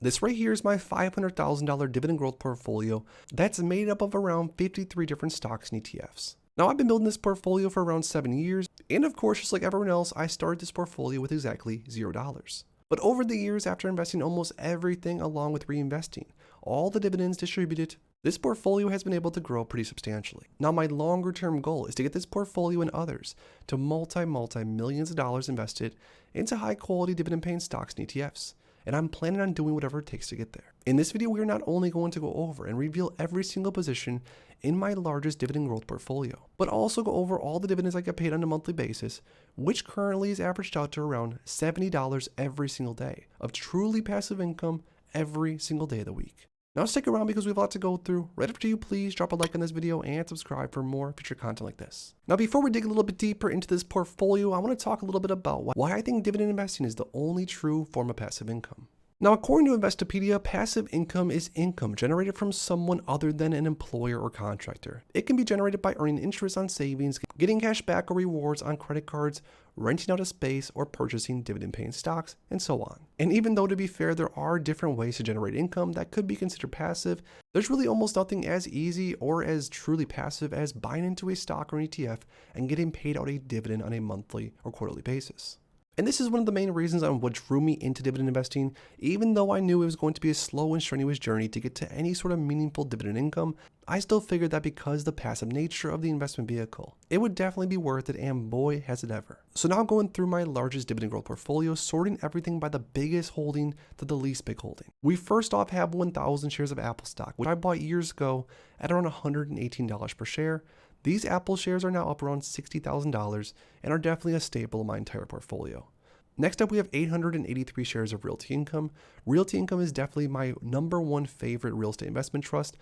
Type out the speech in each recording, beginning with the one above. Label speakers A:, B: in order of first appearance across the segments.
A: This right here is my $500,000 dividend growth portfolio that's made up of around 53 different stocks and ETFs. Now, I've been building this portfolio for around 7 years, and of course, just like everyone else, I started this portfolio with exactly $0. But over the years, after investing almost everything along with reinvesting, all the dividends distributed, this portfolio has been able to grow pretty substantially. Now, my longer term goal is to get this portfolio and others to multi-millions of dollars invested into high quality dividend paying stocks and ETFs. And I'm planning on doing whatever it takes to get there. In this video, we are not only going to go over and reveal every single position in my largest dividend growth portfolio, but also go over all the dividends I get paid on a monthly basis, which currently is averaged out to around $70 every single day of truly passive income every single day of the week. Now stick around because we have a lot to go through. Right after you, please drop a like on this video and subscribe for more future content like this. Now before we dig a little bit deeper into this portfolio, I want to talk a little bit about why I think dividend investing is the only true form of passive income. Now, according to Investopedia, passive income is income generated from someone other than an employer or contractor. It can be generated by earning interest on savings, getting cash back or rewards on credit cards, renting out a space, or purchasing dividend-paying stocks, and so on. And even though, to be fair, there are different ways to generate income that could be considered passive, there's really almost nothing as easy or as truly passive as buying into a stock or an ETF and getting paid out a dividend on a monthly or quarterly basis. And this is one of the main reasons on what drew me into dividend investing. Even though I knew it was going to be a slow and strenuous journey to get to any sort of meaningful dividend income, I still figured that because of the passive nature of the investment vehicle, it would definitely be worth it, and boy has it ever. So now going through my largest dividend growth portfolio, sorting everything by the biggest holding to the least big holding. We first off have 1,000 shares of Apple stock, which I bought years ago at around $118 per share. These Apple shares are now up around $60,000 and are definitely a staple of my entire portfolio. Next up, we have 883 shares of Realty Income. Realty Income is definitely my #1 favorite real estate investment trust.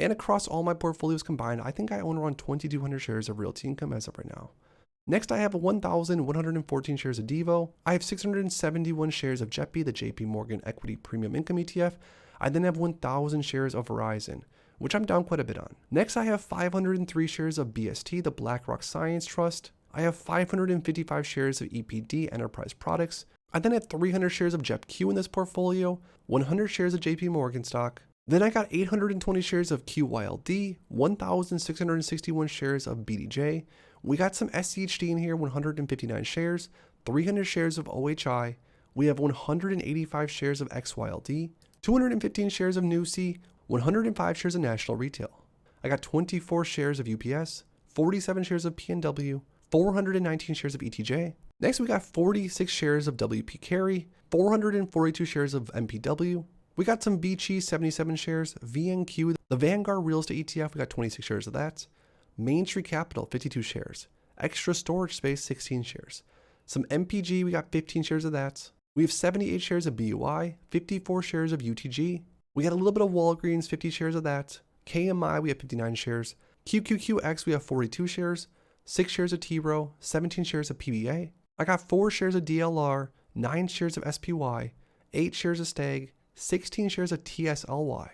A: And across all my portfolios combined, I think I own around 2,200 shares of Realty Income as of right now. Next, I have 1,114 shares of Devo. I have 671 shares of JEPI, the JP Morgan Equity Premium Income ETF. I then have 1,000 shares of Verizon, which I'm down quite a bit on. Next, I have 503 shares of BST, the BlackRock Science Trust. I have 555 shares of EPD Enterprise Products. I then have 300 shares of JEPQ in this portfolio, 100 shares of JP Morgan stock. Then I got 820 shares of QYLD, 1,661 shares of BDJ. We got some SCHD in here, 159 shares, 300 shares of OHI. We have 185 shares of XYLD, 215 shares of NUC, 105 shares of National Retail. I got 24 shares of UPS, 47 shares of PNW, 419 shares of ETJ. Next, we got 46 shares of WP Carey, 442 shares of MPW. We got some BCHE 77 shares, VNQ, the Vanguard Real Estate ETF, we got 26 shares of that. Main Street Capital, 52 shares. Extra Storage Space, 16 shares. Some MPG, we got 15 shares of that. We have 78 shares of BUI, 54 shares of UTG. We got a little bit of Walgreens, 50 shares of that. KMI, we have 59 shares. QQQX, we have 42 shares. 6 shares of T-Row, 17 shares of PBA. I got 4 shares of DLR, 9 shares of SPY, 8 shares of STAG, 16 shares of TSLY.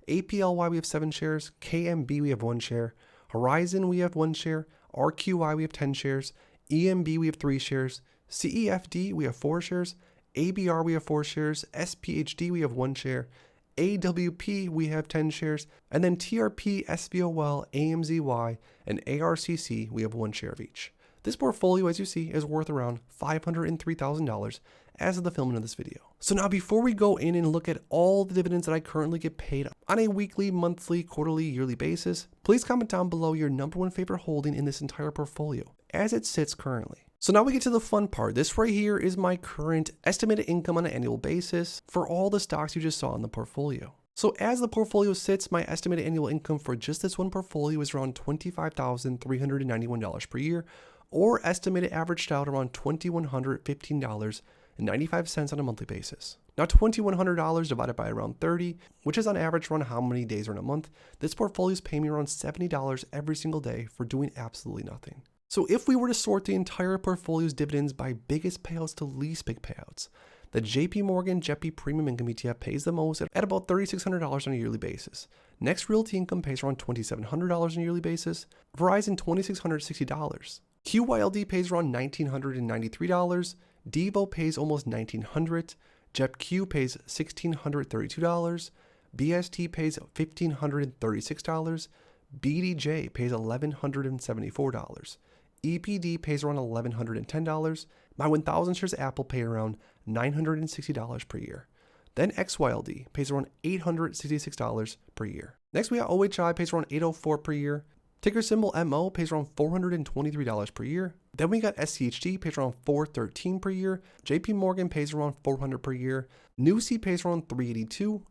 A: APLY, we have 7 shares. KMB, we have 1 share. Horizon, we have 1 share. RQI, we have 10 shares. EMB, we have 3 shares. CEFD, we have 4 shares. ABR, we have 4 shares. SPHD, we have 1 share. AWP, we have 10 shares, and then TRP, SVOL, AMZY, and ARCC, we have 1 share of each. This portfolio, as you see, is worth around $503,000 as of the filming of this video. So now before we go in and look at all the dividends that I currently get paid on a weekly, monthly, quarterly, yearly basis, please comment down below your #1 favorite holding in this entire portfolio as it sits currently. So now we get to the fun part. This right here is my current estimated income on an annual basis for all the stocks you just saw in the portfolio. So as the portfolio sits, my estimated annual income for just this one portfolio is around $25,391 per year, or estimated averaged out around $2,115.95 on a monthly basis. Now $2,100 divided by around 30, which is on average around how many days are in a month, this portfolio is paying me around $70 every single day for doing absolutely nothing. So if we were to sort the entire portfolio's dividends by biggest payouts to least big payouts, the JP Morgan JEPI Premium Income ETF pays the most at about $3,600 on a yearly basis. Next, Realty Income pays around $2,700 on a yearly basis. Verizon, $2,660. QYLD pays around $1,993. Devo pays almost $1,900. JEPQ pays $1,632, BST pays $1,536, BDJ pays $1,174, EPD pays around $1,110, my 1,000 shares Apple pay around $960 per year. Then XYLD pays around $866 per year. Next we got OHI pays around $804 per year. Ticker symbol MO pays around $423 per year. Then we got SCHD pays around $413 per year. JP Morgan pays around $400 per year. NewC pays around $382.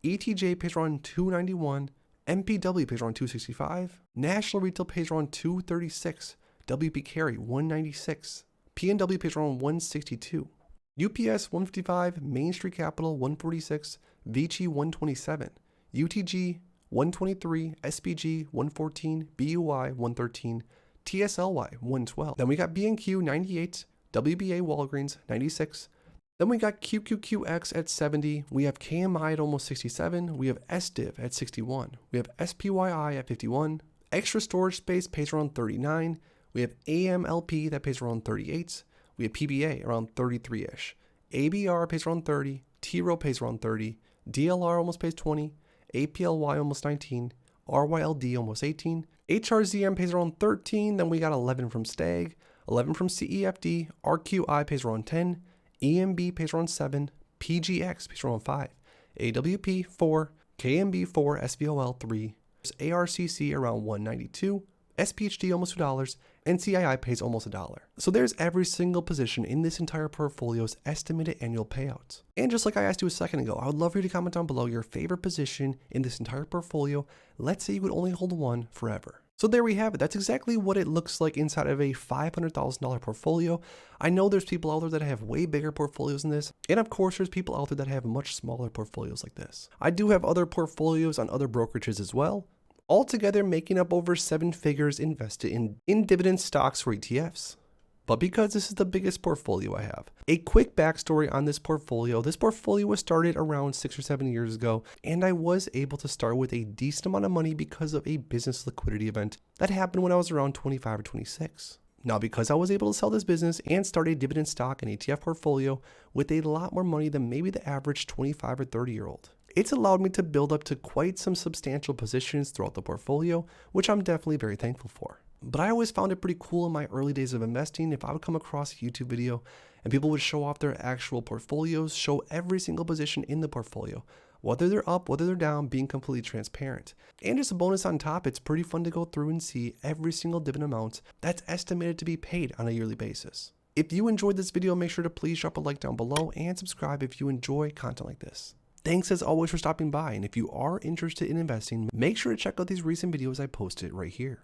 A: ETJ pays around $291. MPW pays around $265. National Retail pays around $236. WP Carry $196. PNW pays around $162. UPS $155. Main Street Capital $146. Vici $127. UTG $123, SPG $114, BUI $113, TSLY $112. Then we got B&Q $98, WBA Walgreens $96. Then we got QQQX at $70. We have KMI at almost $67. We have SDIV at $61. We have SPYI at $51. Extra Storage Space pays around $39. We have AMLP that pays around $38. We have PBA around $33-ish. ABR pays around $30. TRO pays around $30. DLR almost pays $20. APLY almost $19, RYLD almost $18, HRZM pays around $13, then we got $11 from STAG, $11 from CEFD, RQI pays around $10, EMB pays around $7, PGX pays around $5, AWP $4, KMB $4, SVOL $3, ARCC around $192, SPHD almost $2, and CII pays almost $1. So there's every single position in this entire portfolio's estimated annual payouts. And just like I asked you a second ago, I would love for you to comment down below your favorite position in this entire portfolio. Let's say you would only hold one forever. So there we have it. That's exactly what it looks like inside of a $500,000 portfolio. I know there's people out there that have way bigger portfolios than this. And of course, there's people out there that have much smaller portfolios like this. I do have other portfolios on other brokerages as well, altogether making up over 7 figures invested in dividend stocks or ETFs. But because this is the biggest portfolio I have, a quick backstory on this portfolio. This portfolio was started around 6 or 7 years ago, and I was able to start with a decent amount of money because of a business liquidity event that happened when I was around 25 or 26. Now, because I was able to sell this business and start a dividend stock and ETF portfolio with a lot more money than maybe the average 25 or 30-year-old, it's allowed me to build up to quite some substantial positions throughout the portfolio, which I'm definitely very thankful for. But I always found it pretty cool in my early days of investing if I would come across a YouTube video and people would show off their actual portfolios, show every single position in the portfolio, whether they're up, whether they're down, being completely transparent. And just a bonus on top, it's pretty fun to go through and see every single dividend amount that's estimated to be paid on a yearly basis. If you enjoyed this video, make sure to please drop a like down below and subscribe if you enjoy content like this. Thanks as always for stopping by, and if you are interested in investing, make sure to check out these recent videos I posted right here.